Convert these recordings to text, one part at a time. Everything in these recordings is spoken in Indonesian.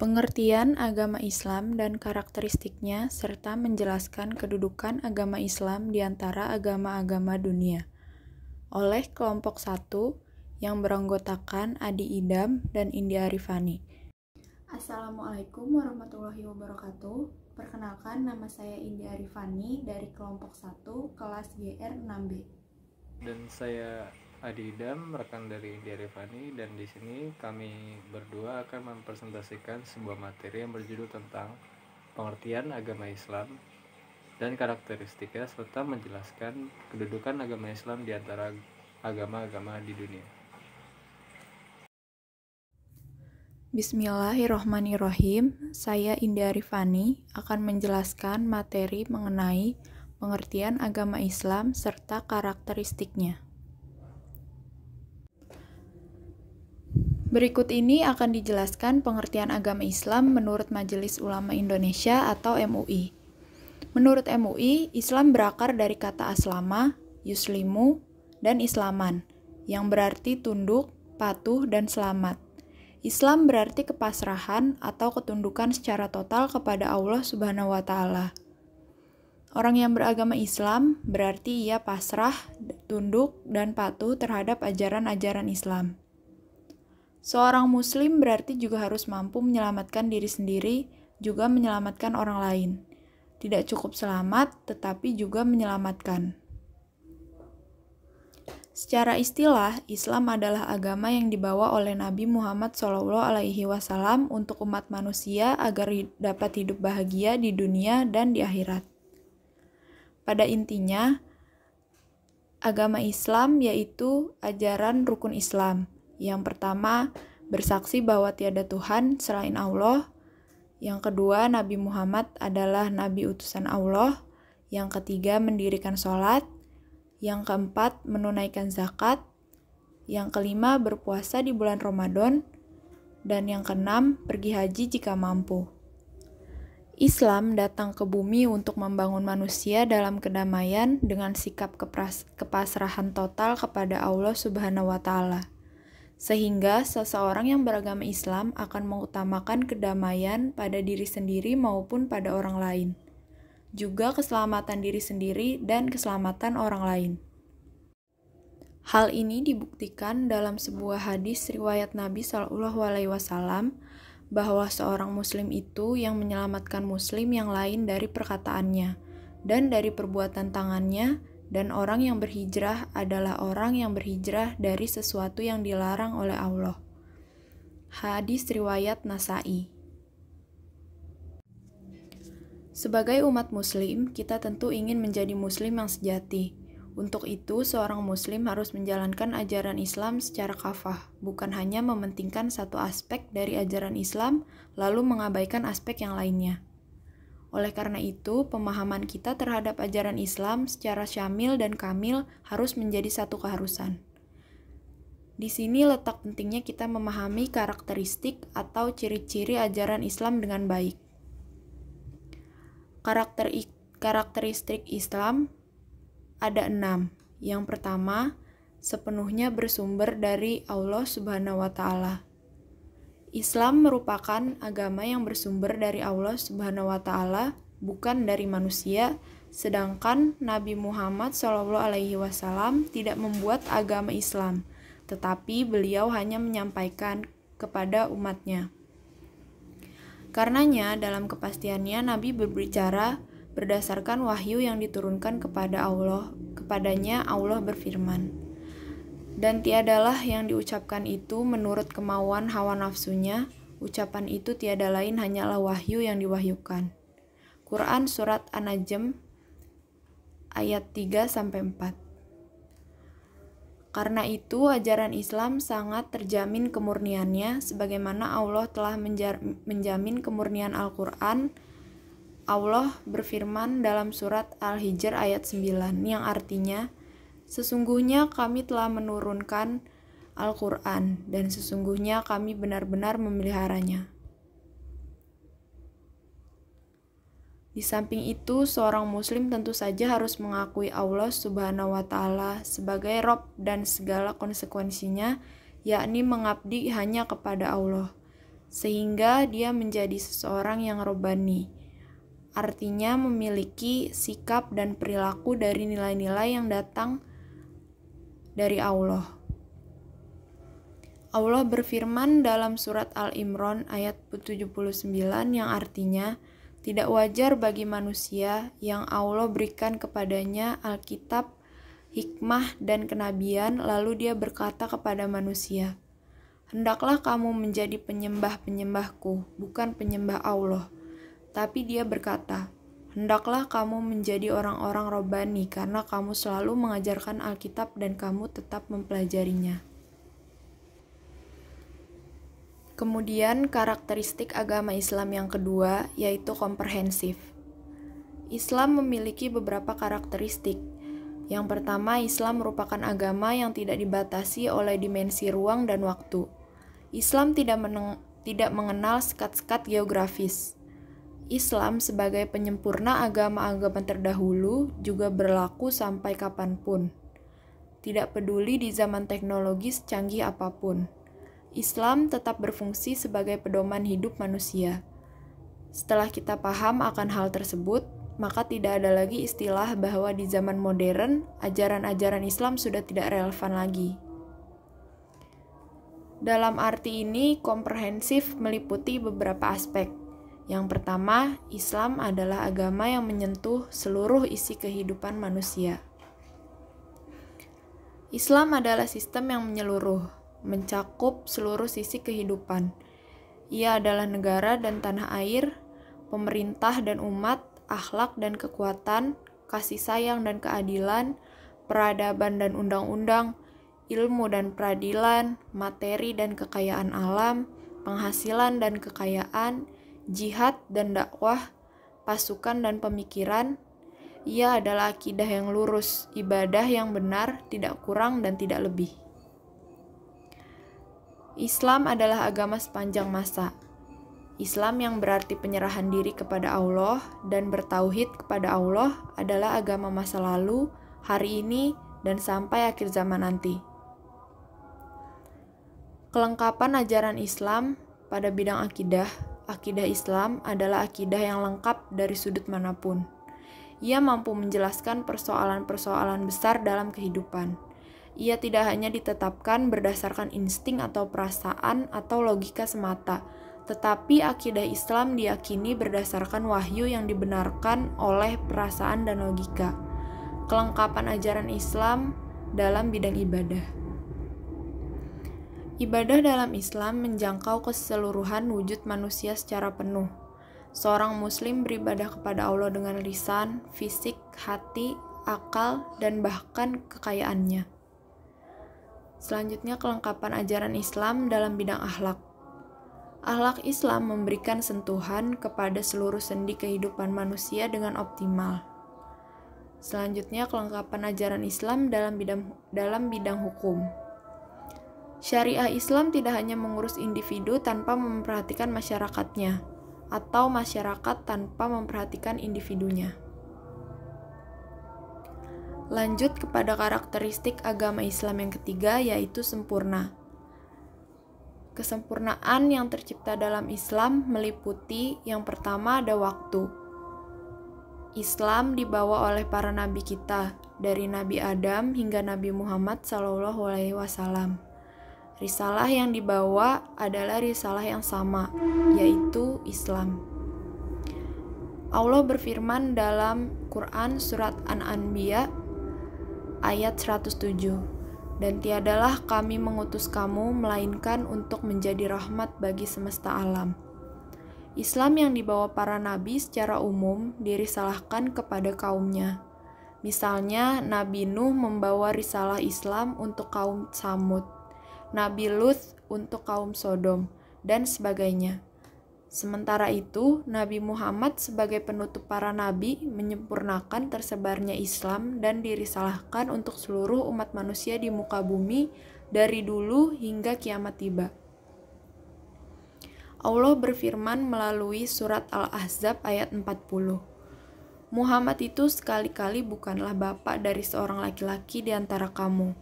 Pengertian agama Islam dan karakteristiknya serta menjelaskan kedudukan agama Islam di antara agama-agama dunia oleh kelompok 1 yang beranggotakan Adi Idam dan Indi Arifani. Assalamualaikum warahmatullahi wabarakatuh. Perkenalkan, nama saya Indi Arifani dari kelompok 1 kelas GR 6B. Dan saya Adi Idam, rekan dari Indi Arifani, dan di sini kami berdua akan mempresentasikan sebuah materi yang berjudul tentang pengertian agama Islam dan karakteristiknya serta menjelaskan kedudukan agama Islam di antara agama-agama di dunia. Bismillahirrohmanirrohim. Saya Indi Arifani akan menjelaskan materi mengenai pengertian agama Islam serta karakteristiknya. Berikut ini akan dijelaskan pengertian agama Islam menurut Majelis Ulama Indonesia atau MUI. Menurut MUI, Islam berakar dari kata aslama, yuslimu, dan islaman, yang berarti tunduk, patuh, dan selamat. Islam berarti kepasrahan atau ketundukan secara total kepada Allah Subhanahu wa Ta'ala. Orang yang beragama Islam berarti ia pasrah, tunduk, dan patuh terhadap ajaran-ajaran Islam. Seorang Muslim berarti juga harus mampu menyelamatkan diri sendiri, juga menyelamatkan orang lain. Tidak cukup selamat, tetapi juga menyelamatkan. Secara istilah, Islam adalah agama yang dibawa oleh Nabi Muhammad SAW untuk umat manusia agar dapat hidup bahagia di dunia dan di akhirat. Pada intinya, agama Islam yaitu ajaran rukun Islam. Yang pertama, bersaksi bahwa tiada Tuhan selain Allah. Yang kedua, Nabi Muhammad adalah Nabi utusan Allah. Yang ketiga, mendirikan sholat. Yang keempat, menunaikan zakat. Yang kelima, berpuasa di bulan Ramadan. Dan yang keenam, pergi haji jika mampu. Islam datang ke bumi untuk membangun manusia dalam kedamaian dengan sikap kepasrahan total kepada Allah Subhanahu wa Ta'ala. Sehingga seseorang yang beragama Islam akan mengutamakan kedamaian pada diri sendiri maupun pada orang lain. Juga keselamatan diri sendiri dan keselamatan orang lain. Hal ini dibuktikan dalam sebuah hadis riwayat Nabi SAW bahwa seorang muslim itu yang menyelamatkan muslim yang lain dari perkataannya dan dari perbuatan tangannya, dan orang yang berhijrah adalah orang yang berhijrah dari sesuatu yang dilarang oleh Allah. Hadis riwayat Nasa'i. Sebagai umat muslim, kita tentu ingin menjadi muslim yang sejati. Untuk itu, seorang muslim harus menjalankan ajaran Islam secara kafah, bukan hanya mementingkan satu aspek dari ajaran Islam, lalu mengabaikan aspek yang lainnya. Oleh karena itu, pemahaman kita terhadap ajaran Islam secara syamil dan kamil harus menjadi satu keharusan. Di sini letak pentingnya kita memahami karakteristik atau ciri-ciri ajaran Islam dengan baik. Karakteristik Islam ada 6. Yang pertama, sepenuhnya bersumber dari Allah Subhanahu wa Ta'ala. Islam merupakan agama yang bersumber dari Allah Subhanahu wa Ta'ala, bukan dari manusia, sedangkan Nabi Muhammad SAW tidak membuat agama Islam, tetapi beliau hanya menyampaikan kepada umatnya. Karenanya, dalam kepastiannya Nabi berbicara berdasarkan wahyu yang diturunkan kepada Allah. Kepadanya Allah berfirman, dan tiadalah yang diucapkan itu menurut kemauan hawa nafsunya, ucapan itu tiada lain hanyalah wahyu yang diwahyukan. Quran Surat An-Najm ayat 3-4. Karena itu, ajaran Islam sangat terjamin kemurniannya, sebagaimana Allah telah menjamin kemurnian Al-Quran. Allah berfirman dalam surat Al-Hijr ayat 9, yang artinya, sesungguhnya kami telah menurunkan Al-Quran, dan sesungguhnya kami benar-benar memeliharanya. Di samping itu, seorang muslim tentu saja harus mengakui Allah Subhanahu wa Ta'ala sebagai Rabb dan segala konsekuensinya, yakni mengabdi hanya kepada Allah. sehingga dia menjadi seseorang yang robani. Artinya memiliki sikap dan perilaku dari nilai-nilai yang datang dari Allah. Allah berfirman dalam surat Al-Imran ayat 79 yang artinya, tidak wajar bagi manusia yang Allah berikan kepadanya Alkitab, hikmah, dan kenabian, lalu dia berkata kepada manusia, hendaklah kamu menjadi penyembah-penyembahku, bukan penyembah Allah. Tapi dia berkata, hendaklah kamu menjadi orang-orang robani karena kamu selalu mengajarkan Alkitab dan kamu tetap mempelajarinya. Kemudian karakteristik agama Islam yang kedua yaitu komprehensif. Islam memiliki beberapa karakteristik. Yang pertama, Islam merupakan agama yang tidak dibatasi oleh dimensi ruang dan waktu. Islam tidak mengenal sekat-sekat geografis. Islam sebagai penyempurna agama-agama terdahulu juga berlaku sampai kapanpun. Tidak peduli di zaman teknologi secanggih apapun. Islam tetap berfungsi sebagai pedoman hidup manusia. Setelah kita paham akan hal tersebut, maka tidak ada lagi istilah bahwa di zaman modern, ajaran-ajaran Islam sudah tidak relevan lagi. Dalam arti ini, komprehensif meliputi beberapa aspek. Yang pertama, Islam adalah agama yang menyentuh seluruh isi kehidupan manusia. Islam adalah sistem yang menyeluruh, mencakup seluruh sisi kehidupan. Ia adalah negara dan tanah air, pemerintah dan umat, akhlak dan kekuatan, kasih sayang dan keadilan, peradaban dan undang-undang, ilmu dan peradilan, materi dan kekayaan alam, penghasilan dan kekayaan, jihad dan dakwah, pasukan dan pemikiran. Ia adalah akidah yang lurus, ibadah yang benar, tidak kurang dan tidak lebih. Islam adalah agama sepanjang masa. Islam yang berarti penyerahan diri kepada Allah dan bertauhid kepada Allah adalah agama masa lalu, hari ini, dan sampai akhir zaman nanti. Kelengkapan ajaran Islam pada bidang akidah Islam adalah akidah yang lengkap dari sudut manapun. Ia mampu menjelaskan persoalan-persoalan besar dalam kehidupan. Ia tidak hanya ditetapkan berdasarkan insting atau perasaan atau logika semata, tetapi akidah Islam diyakini berdasarkan wahyu yang dibenarkan oleh perasaan dan logika. Kelengkapan ajaran Islam dalam bidang ibadah. Ibadah dalam Islam menjangkau keseluruhan wujud manusia secara penuh. Seorang muslim beribadah kepada Allah dengan lisan, fisik, hati, akal, dan bahkan kekayaannya. Selanjutnya, kelengkapan ajaran Islam dalam bidang akhlak. Akhlak Islam memberikan sentuhan kepada seluruh sendi kehidupan manusia dengan optimal. Selanjutnya, kelengkapan ajaran Islam dalam bidang hukum. Syariah Islam tidak hanya mengurus individu tanpa memperhatikan masyarakatnya, atau masyarakat tanpa memperhatikan individunya. Lanjut kepada karakteristik agama Islam yang ketiga, yaitu sempurna. Kesempurnaan yang tercipta dalam Islam meliputi yang pertama ada waktu. Islam dibawa oleh para nabi kita, dari Nabi Adam hingga Nabi Muhammad SAW. Risalah yang dibawa adalah risalah yang sama, yaitu Islam. Allah berfirman dalam Quran surat An-Anbiya ayat 107, dan tiadalah kami mengutus kamu melainkan untuk menjadi rahmat bagi semesta alam. Islam yang dibawa para nabi secara umum dirisalahkan kepada kaumnya. Misalnya, Nabi Nuh membawa risalah Islam untuk kaum Tsamud, Nabi Lut untuk kaum Sodom, dan sebagainya. Sementara itu, Nabi Muhammad sebagai penutup para nabi menyempurnakan tersebarnya Islam dan dirisalahkan untuk seluruh umat manusia di muka bumi dari dulu hingga kiamat tiba. Allah berfirman melalui surat Al-Ahzab ayat 40. Muhammad itu sekali-kali bukanlah bapak dari seorang laki-laki di antara kamu,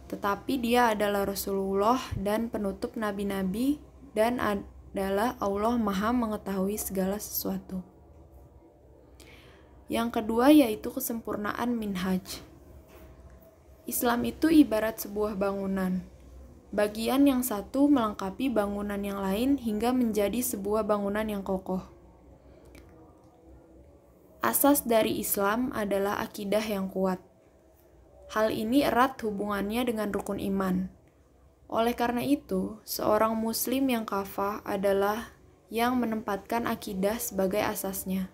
tetapi dia adalah Rasulullah dan penutup nabi-nabi adalah Allah Maha mengetahui segala sesuatu. Yang kedua yaitu kesempurnaan minhaj. Islam itu ibarat sebuah bangunan. Bagian yang satu melengkapi bangunan yang lain hingga menjadi sebuah bangunan yang kokoh. Asas dari Islam adalah akidah yang kuat. Hal ini erat hubungannya dengan rukun iman. Oleh karena itu, seorang muslim yang kafah adalah yang menempatkan akidah sebagai asasnya.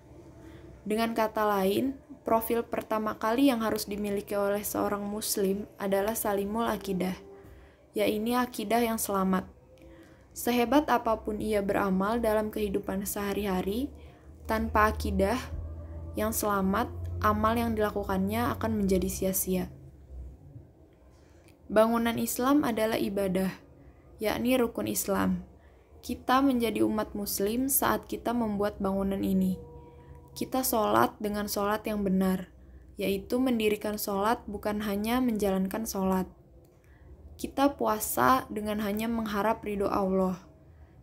Dengan kata lain, profil pertama kali yang harus dimiliki oleh seorang muslim adalah salimul akidah, yaitu akidah yang selamat. Sehebat apapun ia beramal dalam kehidupan sehari-hari, tanpa akidah yang selamat, amal yang dilakukannya akan menjadi sia-sia. Bangunan Islam adalah ibadah, yakni rukun Islam. Kita menjadi umat muslim saat kita membuat bangunan ini. Kita sholat dengan sholat yang benar, yaitu mendirikan sholat bukan hanya menjalankan sholat. Kita puasa dengan hanya mengharap ridho Allah.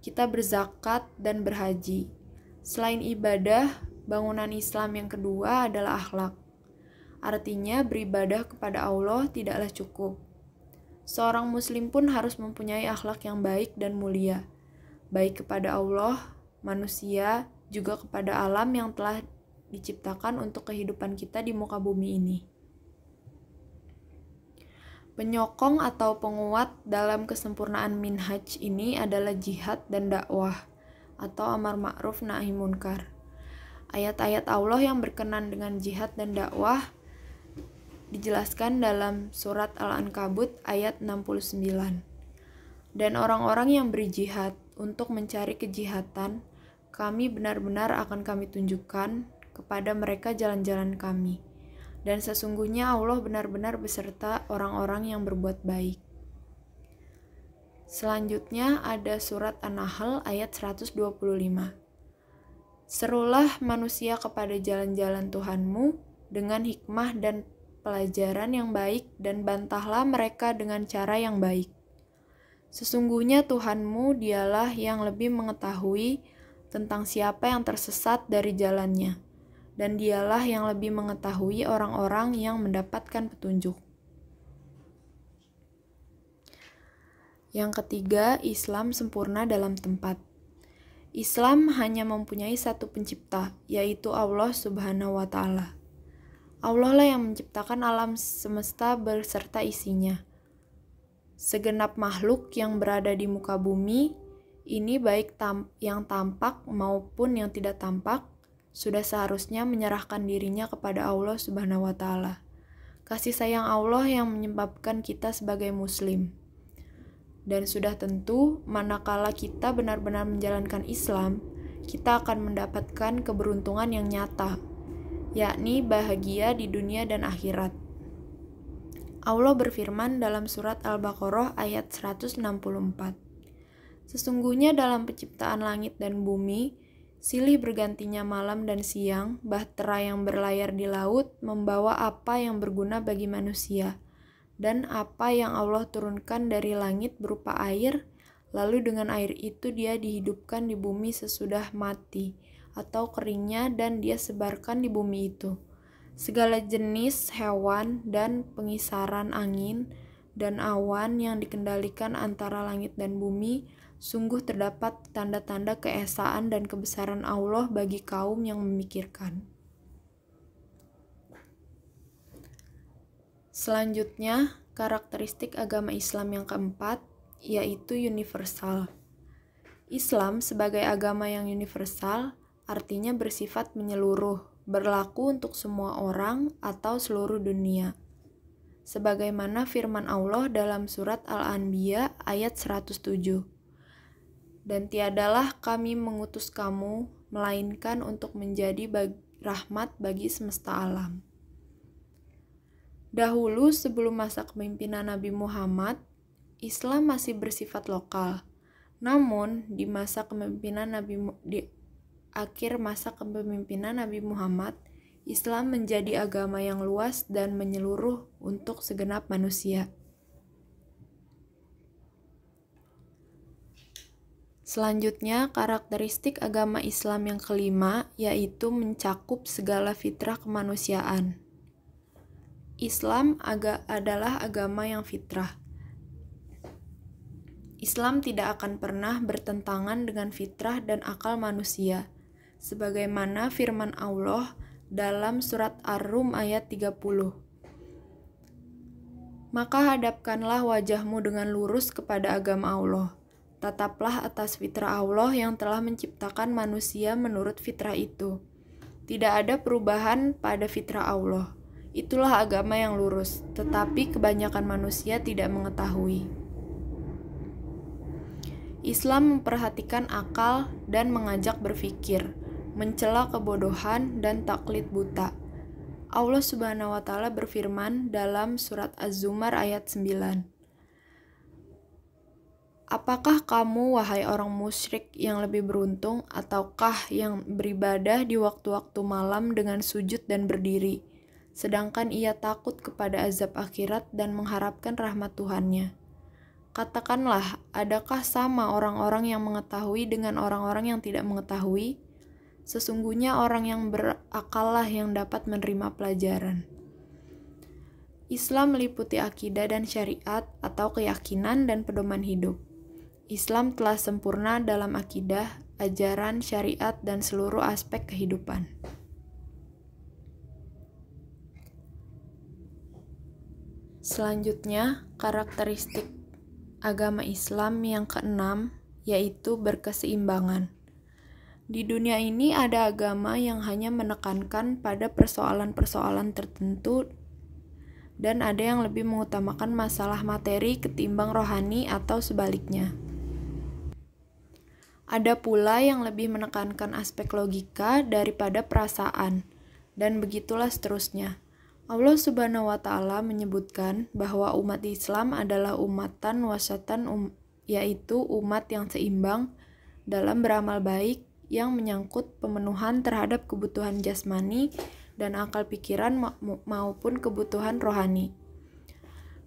Kita berzakat dan berhaji. Selain ibadah, bangunan Islam yang kedua adalah akhlak. Artinya beribadah kepada Allah tidaklah cukup. Seorang muslim pun harus mempunyai akhlak yang baik dan mulia, baik kepada Allah, manusia, juga kepada alam yang telah diciptakan untuk kehidupan kita di muka bumi ini. Penyokong atau penguat dalam kesempurnaan minhaj ini adalah jihad dan dakwah, atau amar ma'ruf nahi munkar. Ayat-ayat Allah yang berkenan dengan jihad dan dakwah dijelaskan dalam surat Al-Ankabut ayat 69. Dan orang-orang yang berjihad untuk mencari kejihatan, kami benar-benar akan kami tunjukkan kepada mereka jalan-jalan kami. Dan sesungguhnya Allah benar-benar beserta orang-orang yang berbuat baik. Selanjutnya ada surat An-Nahl ayat 125. Serulah manusia kepada jalan-jalan Tuhanmu dengan hikmah dan pelajaran yang baik dan bantahlah mereka dengan cara yang baik. Sesungguhnya Tuhanmu dialah yang lebih mengetahui tentang siapa yang tersesat dari jalannya, dan dialah yang lebih mengetahui orang-orang yang mendapatkan petunjuk. Yang ketiga, Islam sempurna dalam tempat. Islam hanya mempunyai satu pencipta, yaitu Allah Subhanahu wa Ta'ala. Allah lah yang menciptakan alam semesta beserta isinya. Segenap makhluk yang berada di muka bumi ini, baik yang tampak maupun yang tidak tampak, sudah seharusnya menyerahkan dirinya kepada Allah Subhanahu wa Ta'ala. Kasih sayang Allah yang menyebabkan kita sebagai muslim. Dan sudah tentu, manakala kita benar-benar menjalankan Islam, kita akan mendapatkan keberuntungan yang nyata, yakni bahagia di dunia dan akhirat. Allah berfirman dalam surat Al-Baqarah ayat 164. Sesungguhnya dalam penciptaan langit dan bumi, silih bergantinya malam dan siang, bahtera yang berlayar di laut membawa apa yang berguna bagi manusia, dan apa yang Allah turunkan dari langit berupa air, lalu dengan air itu dia dihidupkan di bumi sesudah mati, atau keringnya, dan dia sebarkan di bumi itu segala jenis hewan dan pengisaran angin dan awan yang dikendalikan antara langit dan bumi. Sungguh terdapat tanda-tanda keesaan dan kebesaran Allah bagi kaum yang memikirkan. Selanjutnya, karakteristik agama Islam yang keempat, yaitu universal. Islam sebagai agama yang universal artinya bersifat menyeluruh, berlaku untuk semua orang atau seluruh dunia. Sebagaimana firman Allah dalam surat Al-Anbiya ayat 107. Dan tiadalah kami mengutus kamu, melainkan untuk menjadi rahmat bagi semesta alam. Dahulu sebelum masa kepemimpinan Nabi Muhammad, Islam masih bersifat lokal. Namun di akhir masa kepemimpinan Nabi Muhammad, Islam menjadi agama yang luas dan menyeluruh untuk segenap manusia. Selanjutnya, karakteristik agama Islam yang kelima yaitu mencakup segala fitrah kemanusiaan. Islam adalah agama yang fitrah. Islam tidak akan pernah bertentangan dengan fitrah dan akal manusia, sebagaimana firman Allah dalam surat Ar-Rum ayat 30. Maka hadapkanlah wajahmu dengan lurus kepada agama Allah. Tetaplah atas fitrah Allah yang telah menciptakan manusia menurut fitrah itu. Tidak ada perubahan pada fitrah Allah. Itulah agama yang lurus, tetapi kebanyakan manusia tidak mengetahui. Islam memperhatikan akal dan mengajak berpikir, mencela kebodohan dan taklid buta. Allah Subhanahu wa Ta'ala berfirman dalam surat Az-Zumar ayat 9. Apakah kamu, wahai orang musyrik, yang lebih beruntung, ataukah yang beribadah di waktu-waktu malam dengan sujud dan berdiri, sedangkan ia takut kepada azab akhirat dan mengharapkan rahmat Tuhannya? Katakanlah, adakah sama orang-orang yang mengetahui dengan orang-orang yang tidak mengetahui? Sesungguhnya orang yang berakallah yang dapat menerima pelajaran. Islam meliputi akidah dan syariat atau keyakinan dan pedoman hidup. Islam telah sempurna dalam akidah, ajaran, syariat, dan seluruh aspek kehidupan. Selanjutnya, karakteristik agama Islam yang keenam, yaitu berkeseimbangan. Di dunia ini ada agama yang hanya menekankan pada persoalan-persoalan tertentu dan ada yang lebih mengutamakan masalah materi ketimbang rohani atau sebaliknya. Ada pula yang lebih menekankan aspek logika daripada perasaan, dan begitulah seterusnya. Allah Subhanahu wa Ta'ala menyebutkan bahwa umat Islam adalah umatan wasatan, yaitu umat yang seimbang dalam beramal baik yang menyangkut pemenuhan terhadap kebutuhan jasmani dan akal pikiran maupun kebutuhan rohani.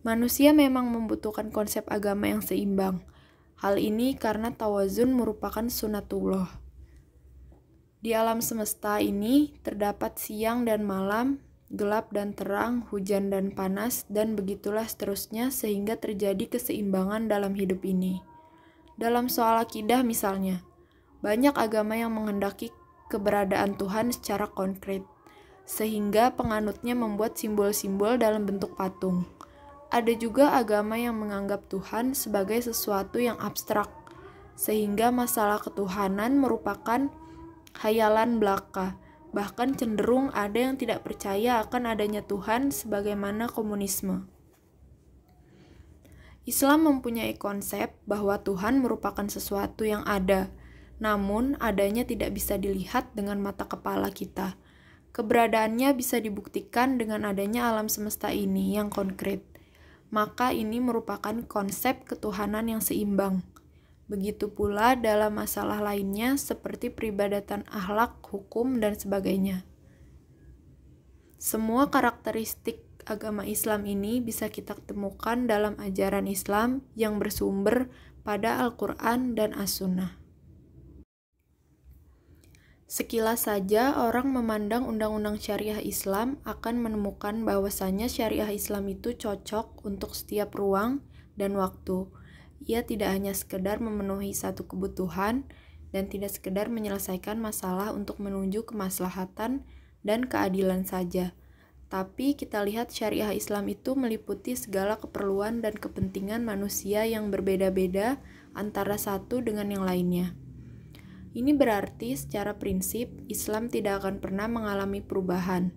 Manusia memang membutuhkan konsep agama yang seimbang. Hal ini karena tawazun merupakan sunatullah. Di alam semesta ini terdapat siang dan malam, gelap dan terang, hujan dan panas, dan begitulah seterusnya sehingga terjadi keseimbangan dalam hidup ini. Dalam soal akidah misalnya, banyak agama yang menghendaki keberadaan Tuhan secara konkret, sehingga penganutnya membuat simbol-simbol dalam bentuk patung. Ada juga agama yang menganggap Tuhan sebagai sesuatu yang abstrak, sehingga masalah ketuhanan merupakan khayalan belaka. Bahkan cenderung ada yang tidak percaya akan adanya Tuhan sebagaimana komunisme. Islam mempunyai konsep bahwa Tuhan merupakan sesuatu yang ada, namun adanya tidak bisa dilihat dengan mata kepala kita. Keberadaannya bisa dibuktikan dengan adanya alam semesta ini yang konkret. Maka ini merupakan konsep ketuhanan yang seimbang. Begitu pula dalam masalah lainnya seperti peribadatan akhlak, hukum, dan sebagainya. Semua karakteristik agama Islam ini bisa kita temukan dalam ajaran Islam yang bersumber pada Al-Quran dan As-Sunnah. Sekilas saja orang memandang undang-undang syariah Islam akan menemukan bahwasanya syariah Islam itu cocok untuk setiap ruang dan waktu. Ia tidak hanya sekedar memenuhi satu kebutuhan dan tidak sekedar menyelesaikan masalah untuk menuju kemaslahatan dan keadilan saja. Tapi kita lihat syariah Islam itu meliputi segala keperluan dan kepentingan manusia yang berbeda-beda antara satu dengan yang lainnya. Ini berarti secara prinsip Islam tidak akan pernah mengalami perubahan.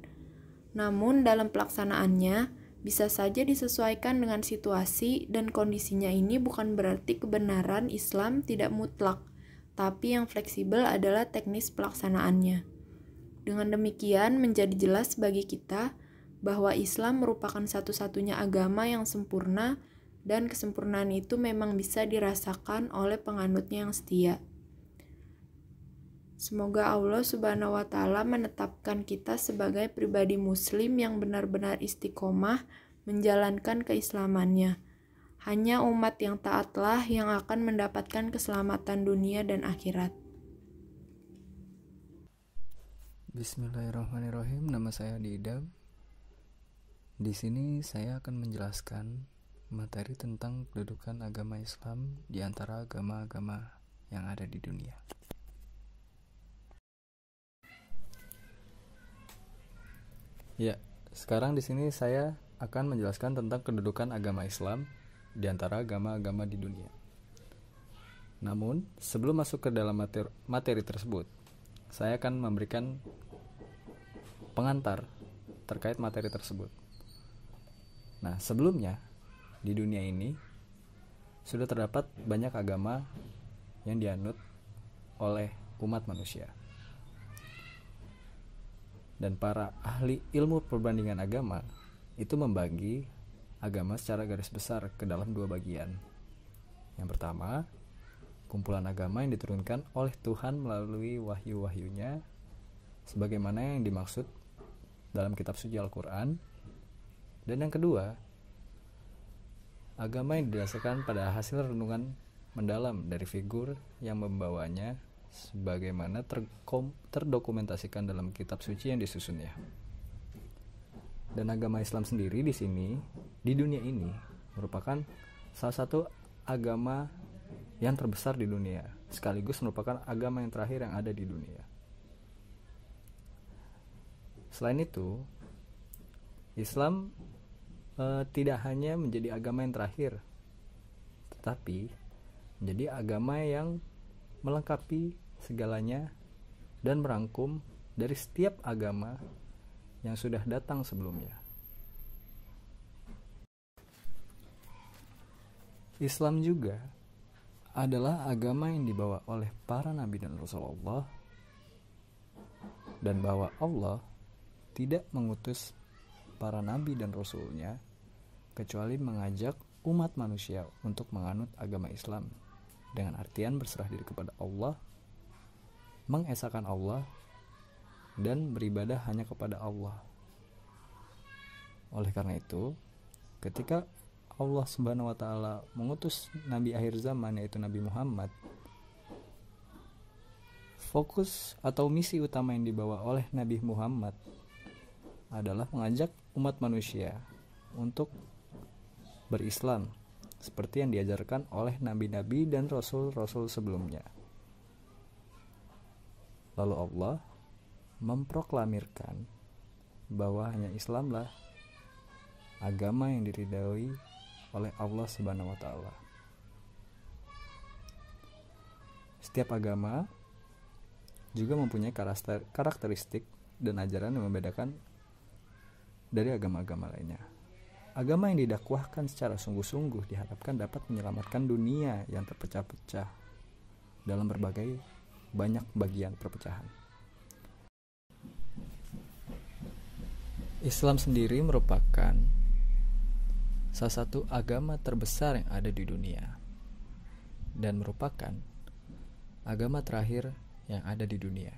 Namun dalam pelaksanaannya bisa saja disesuaikan dengan situasi dan kondisinya. Ini bukan berarti kebenaran Islam tidak mutlak, tapi yang fleksibel adalah teknis pelaksanaannya. Dengan demikian menjadi jelas bagi kita bahwa Islam merupakan satu-satunya agama yang sempurna dan kesempurnaan itu memang bisa dirasakan oleh penganutnya yang setia. Semoga Allah Subhanahu wa Ta'ala menetapkan kita sebagai pribadi muslim yang benar-benar istiqomah menjalankan keislamannya. Hanya umat yang taatlah yang akan mendapatkan keselamatan dunia dan akhirat. Bismillahirrahmanirrahim. Nama saya Adi Idam. Di sini saya akan menjelaskan materi tentang kedudukan agama Islam di antara agama-agama yang ada di dunia. Ya, sekarang di sini saya akan menjelaskan tentang kedudukan agama Islam di antara agama-agama di dunia. Namun, sebelum masuk ke dalam materi tersebut, saya akan memberikan pengantar terkait materi tersebut. Nah, sebelumnya di dunia ini sudah terdapat banyak agama yang dianut oleh umat manusia. Dan para ahli ilmu perbandingan agama itu membagi agama secara garis besar ke dalam dua bagian. Yang pertama, kumpulan agama yang diturunkan oleh Tuhan melalui wahyu-wahyunya sebagaimana yang dimaksud dalam kitab suci Al-Quran. Dan yang kedua, agama yang didasarkan pada hasil renungan mendalam dari figur yang membawanya sebagaimana terdokumentasikan dalam kitab suci yang disusunnya. Dan agama Islam sendiri di sini, di dunia ini, merupakan salah satu agama yang terbesar di dunia, sekaligus merupakan agama yang terakhir yang ada di dunia. Selain itu, Islam tidak hanya menjadi agama yang terakhir, tetapi menjadi agama yang melengkapi segalanya dan merangkum dari setiap agama yang sudah datang sebelumnya. Islam juga adalah agama yang dibawa oleh para nabi dan Rasulullah, dan bahwa Allah tidak mengutus para nabi dan rasulnya kecuali mengajak umat manusia untuk menganut agama Islam dengan artian berserah diri kepada Allah, mengesahkan Allah, dan beribadah hanya kepada Allah. Oleh karena itu, ketika Allah Subhanahu wa Ta'ala mengutus nabi akhir zaman, yaitu Nabi Muhammad, fokus atau misi utama yang dibawa oleh Nabi Muhammad adalah mengajak umat manusia untuk berislam seperti yang diajarkan oleh nabi-nabi dan rasul-rasul sebelumnya. Lalu Allah memproklamirkan bahwa hanya Islamlah agama yang diridhoi oleh Allah Subhanahu wa Ta'ala. Setiap agama juga mempunyai karakteristik dan ajaran yang membedakan dari agama-agama lainnya. Agama yang didakwahkan secara sungguh-sungguh diharapkan dapat menyelamatkan dunia yang terpecah-pecah dalam berbagai banyak bagian perpecahan. Islam sendiri merupakan salah satu agama terbesar yang ada di dunia dan merupakan agama terakhir yang ada di dunia.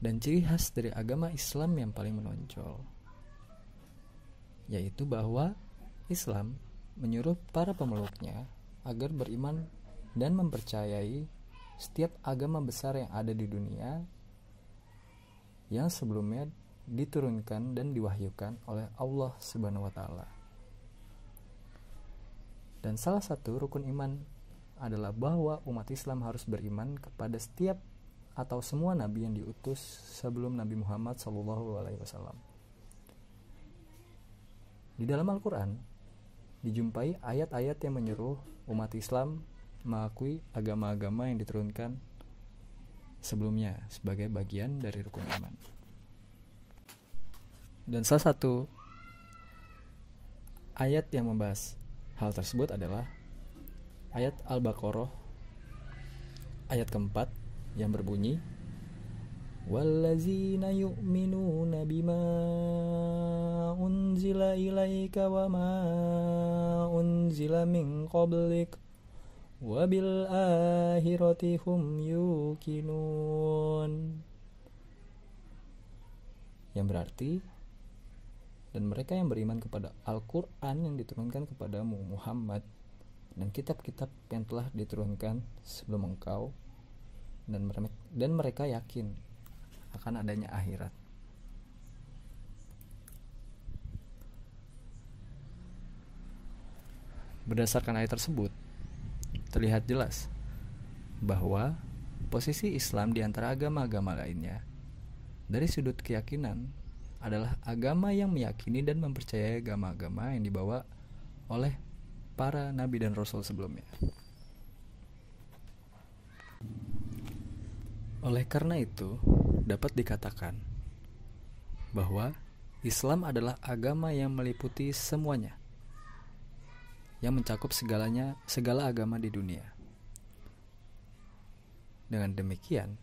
Dan ciri khas dari agama Islam yang paling menonjol yaitu bahwa Islam menyuruh para pemeluknya agar beriman dan mempercayai setiap agama besar yang ada di dunia yang sebelumnya diturunkan dan diwahyukan oleh Allah Subhanahu wa Ta'ala. Dan salah satu rukun iman adalah bahwa umat Islam harus beriman kepada setiap atau semua nabi yang diutus sebelum Nabi Muhammad SAW. Di dalam Al-Quran dijumpai ayat-ayat yang menyuruh umat Islam mengakui agama-agama yang diturunkan sebelumnya sebagai bagian dari rukun iman. Dan salah satu ayat yang membahas hal tersebut adalah ayat Al-Baqarah ayat keempat yang berbunyi wallazina yu'minuna bima unzila ilaika wa ma unzila min qablik wa bil akhirati hum yuqinun, yang berarti dan mereka yang beriman kepada Al-Quran yang diturunkan kepadamu Muhammad dan kitab-kitab yang telah diturunkan sebelum engkau, dan mereka yakin akan adanya akhirat. Berdasarkan ayat tersebut, terlihat jelas bahwa posisi Islam di antara agama-agama lainnya dari sudut keyakinan adalah agama yang meyakini dan mempercayai agama-agama yang dibawa oleh para nabi dan rasul sebelumnya. Oleh karena itu, dapat dikatakan bahwa Islam adalah agama yang meliputi semuanya, yang mencakup segala agama di dunia. Dengan demikian,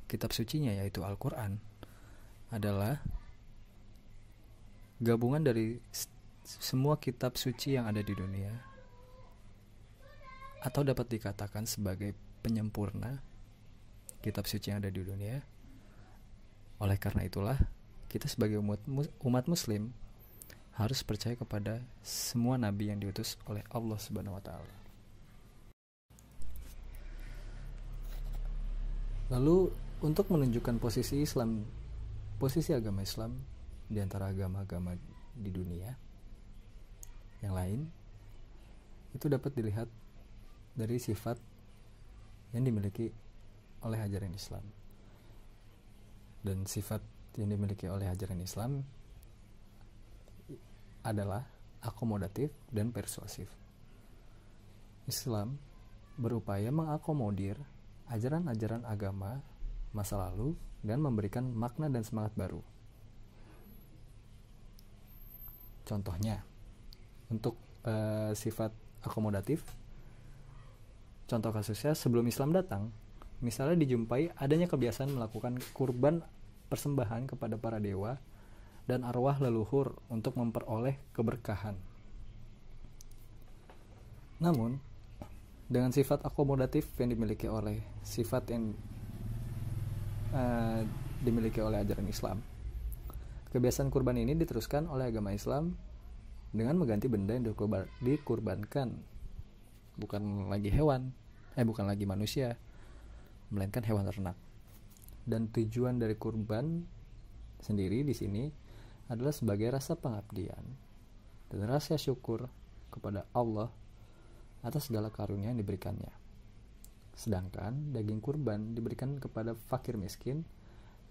kitab sucinya yaitu Al-Quran adalah gabungan dari semua kitab suci yang ada di dunia, atau dapat dikatakan sebagai penyempurna kitab suci yang ada di dunia. Oleh karena itulah, kita sebagai umat muslim harus percaya kepada semua nabi yang diutus oleh Allah Subhanahu wa taala. Lalu untuk menunjukkan posisi agama Islam di antara agama-agama di dunia yang lain, itu dapat dilihat dari sifat yang dimiliki oleh ajaran Islam. Dan sifat yang dimiliki oleh ajaran Islam adalah akomodatif dan persuasif. Islam berupaya mengakomodir ajaran-ajaran agama masa lalu dan memberikan makna dan semangat baru. Contohnya, untuk sifat akomodatif, contoh kasusnya sebelum Islam datang, misalnya dijumpai adanya kebiasaan melakukan kurban persembahan kepada para dewa dan arwah leluhur untuk memperoleh keberkahan. Namun, dengan sifat akomodatif yang dimiliki oleh dimiliki oleh ajaran Islam, kebiasaan kurban ini diteruskan oleh agama Islam dengan mengganti benda yang dikurbankan, bukan lagi manusia, melainkan hewan ternak. Dan tujuan dari kurban sendiri di sini adalah sebagai rasa pengabdian dan rasa syukur kepada Allah atas segala karunia yang diberikannya. Sedangkan daging kurban diberikan kepada fakir miskin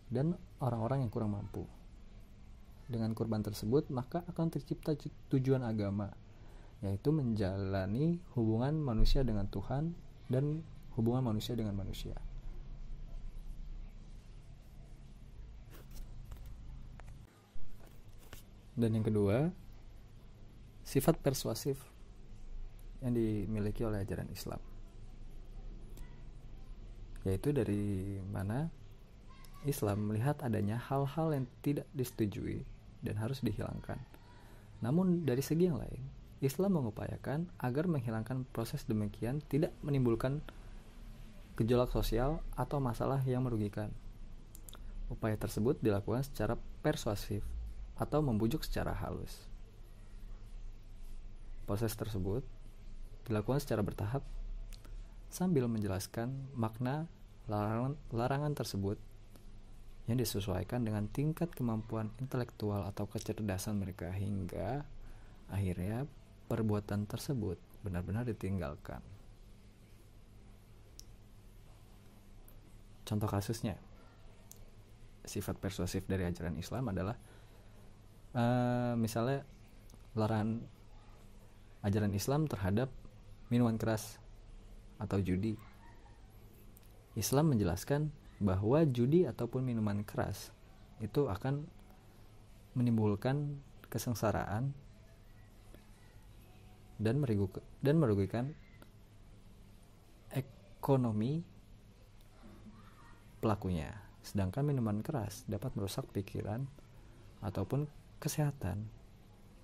dan orang-orang yang kurang mampu. Dengan kurban tersebut maka akan tercipta tujuan agama, yaitu menjalani hubungan manusia dengan Tuhan dan hubungan manusia dengan manusia. Dan yang kedua, sifat persuasif yang dimiliki oleh ajaran Islam, yaitu dari mana Islam melihat adanya hal-hal yang tidak disetujui dan harus dihilangkan. Namun dari segi yang lain, Islam mengupayakan agar menghilangkan proses demikian tidak menimbulkan gejolak sosial atau masalah yang merugikan. Upaya tersebut dilakukan secara persuasif atau membujuk secara halus. Proses tersebut dilakukan secara bertahap sambil menjelaskan makna larangan tersebut yang disesuaikan dengan tingkat kemampuan intelektual atau kecerdasan mereka, hingga akhirnya perbuatan tersebut benar-benar ditinggalkan. Contoh kasusnya, sifat persuasif dari ajaran Islam adalah misalnya larangan ajaran Islam terhadap minuman keras atau judi. Islam menjelaskan bahwa judi ataupun minuman keras itu akan menimbulkan kesengsaraan dan merugikan ekonomi pelakunya. Sedangkan minuman keras dapat merusak pikiran ataupun kesehatan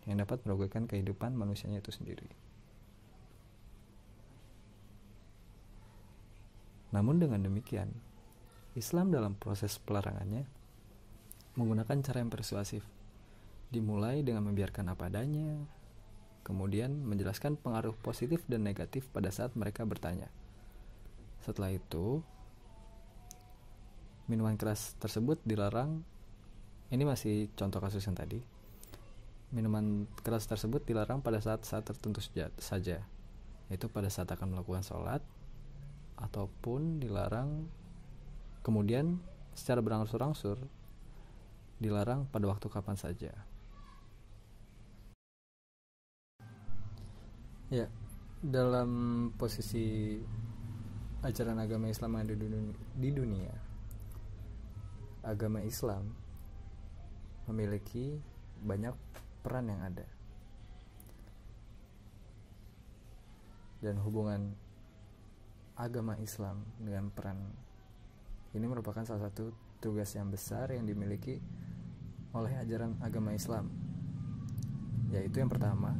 yang dapat merugikan kehidupan manusianya itu sendiri. Namun dengan demikian, Islam dalam proses pelarangannya menggunakan cara yang persuasif, Dimulai dengan membiarkan apa adanya, kemudian menjelaskan pengaruh positif dan negatif pada saat mereka bertanya. Setelah itu, minuman keras tersebut dilarang. Ini masih contoh kasus yang tadi. Minuman keras tersebut dilarang pada saat-saat tertentu saja, yaitu pada saat akan melakukan sholat, ataupun dilarang kemudian secara berangsur-angsur dilarang pada waktu kapan saja. Ya, dalam posisi ajaran agama Islam yang ada di dunia, agama Islam memiliki banyak peran yang ada, dan hubungan agama Islam dengan peran ini merupakan salah satu tugas yang besar yang dimiliki oleh ajaran agama Islam, yaitu yang pertama,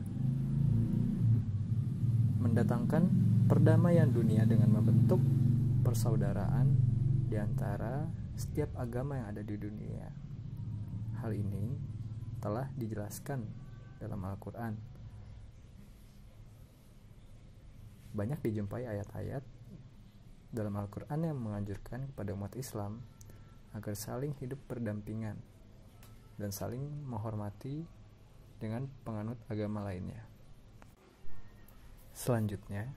mendatangkan perdamaian dunia dengan membentuk persaudaraan di antara setiap agama yang ada di dunia. Hal ini telah dijelaskan dalam Al-Quran. Banyak dijumpai ayat-ayat dalam Al-Quran yang menganjurkan kepada umat Islam agar saling hidup berdampingan dan saling menghormati dengan penganut agama lainnya. Selanjutnya,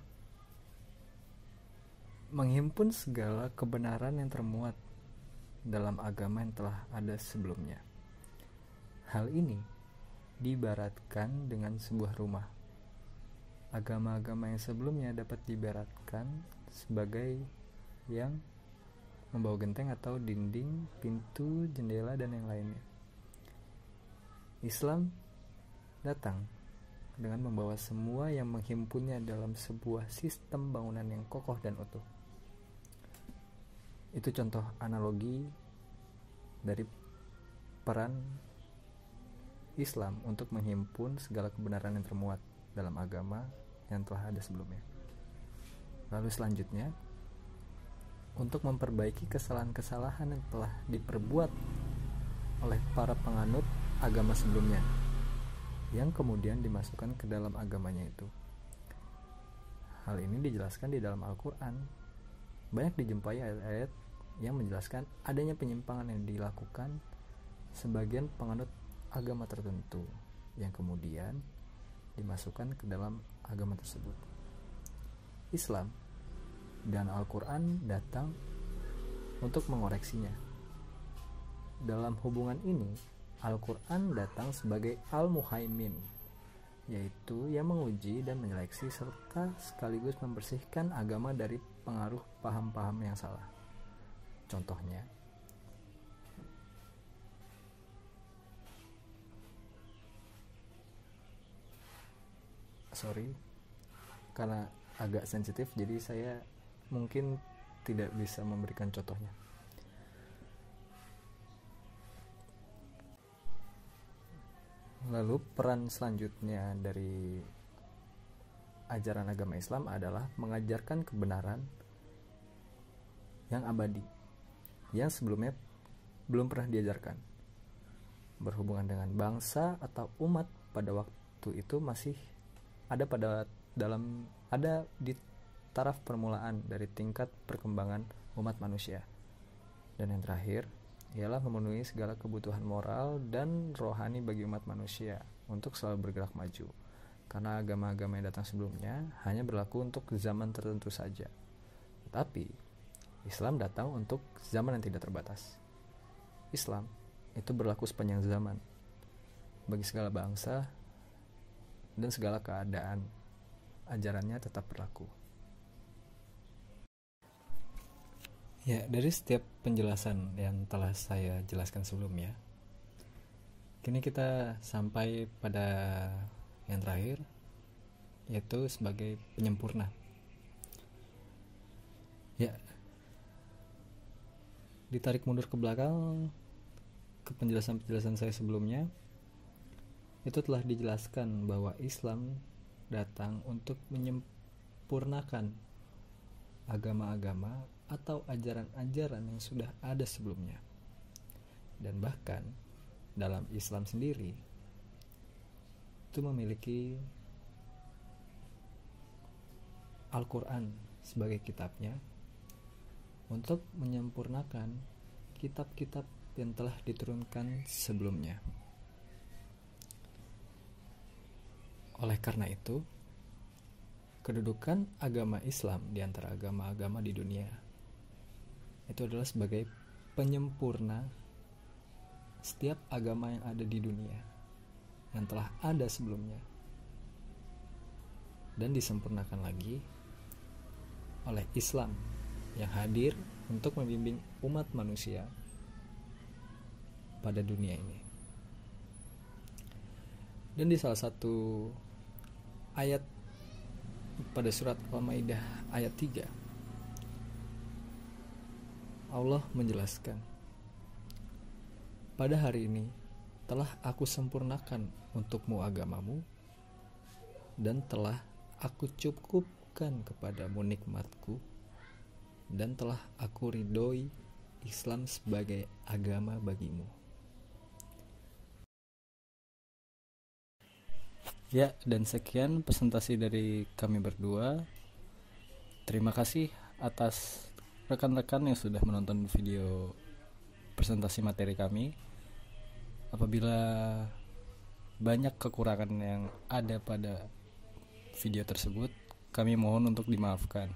menghimpun segala kebenaran yang termuat dalam agama yang telah ada sebelumnya. Hal ini diibaratkan dengan sebuah rumah. Agama-agama yang sebelumnya dapat diibaratkan sebagai yang membawa genteng atau dinding, pintu, jendela, dan yang lainnya. Islam datang dengan membawa semua yang menghimpunnya dalam sebuah sistem bangunan yang kokoh dan utuh. Itu contoh analogi dari peran Islam untuk menghimpun segala kebenaran yang termuat dalam agama yang telah ada sebelumnya. Lalu selanjutnya, untuk memperbaiki kesalahan-kesalahan yang telah diperbuat oleh para penganut agama sebelumnya, yang kemudian dimasukkan ke dalam agamanya itu. Hal ini dijelaskan di dalam Al-Quran. Banyak dijumpai ayat-ayat yang menjelaskan adanya penyimpangan yang dilakukan sebagian penganut agama tertentu yang kemudian dimasukkan ke dalam agama tersebut. Islam dan Al-Quran datang untuk mengoreksinya. Dalam hubungan ini, Al-Quran datang sebagai Al-Muhaimin, yaitu yang menguji dan menyeleksi serta sekaligus membersihkan agama dari pengaruh paham-paham yang salah. Contohnya, karena agak sensitif, jadi saya mungkin tidak bisa memberikan contohnya. Lalu peran selanjutnya dari ajaran agama Islam adalah mengajarkan kebenaran yang abadi, yang sebelumnya belum pernah diajarkan, berhubungan dengan bangsa atau umat pada waktu itu masih ada di taraf permulaan dari tingkat perkembangan umat manusia. Dan yang terakhir ialah memenuhi segala kebutuhan moral dan rohani bagi umat manusia untuk selalu bergerak maju, karena agama-agama yang datang sebelumnya hanya berlaku untuk zaman tertentu saja. Tetapi Islam datang untuk zaman yang tidak terbatas. Islam itu berlaku sepanjang zaman bagi segala bangsa dan segala keadaan. Ajarannya tetap berlaku. Ya, dari setiap penjelasan yang telah saya jelaskan sebelumnya, kini kita sampai pada yang terakhir, yaitu sebagai penyempurna. Ya, ditarik mundur ke belakang ke penjelasan-penjelasan saya sebelumnya, itu telah dijelaskan bahwa Islam datang untuk menyempurnakan agama-agama atau ajaran-ajaran yang sudah ada sebelumnya. Dan bahkan dalam Islam sendiri itu memiliki Al-Quran sebagai kitabnya untuk menyempurnakan kitab-kitab yang telah diturunkan sebelumnya. Oleh karena itu, kedudukan agama Islam di antara agama-agama di dunia itu adalah sebagai penyempurna setiap agama yang ada di dunia yang telah ada sebelumnya, dan disempurnakan lagi oleh Islam yang hadir untuk membimbing umat manusia pada dunia ini. Dan di salah satu ayat pada surat Al-Maidah ayat 3, Allah menjelaskan, pada hari ini telah aku sempurnakan untukmu agamamu, dan telah aku cukupkan kepadamu nikmatku, dan telah aku ridhoi Islam sebagai agama bagimu. Ya, dan sekian presentasi dari kami berdua. Terima kasih atas rekan-rekan yang sudah menonton video presentasi materi kami. Apabila banyak kekurangan yang ada pada video tersebut, kami mohon untuk dimaafkan.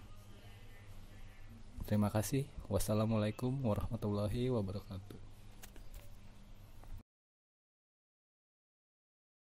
Terima kasih. Wassalamualaikum warahmatullahi wabarakatuh.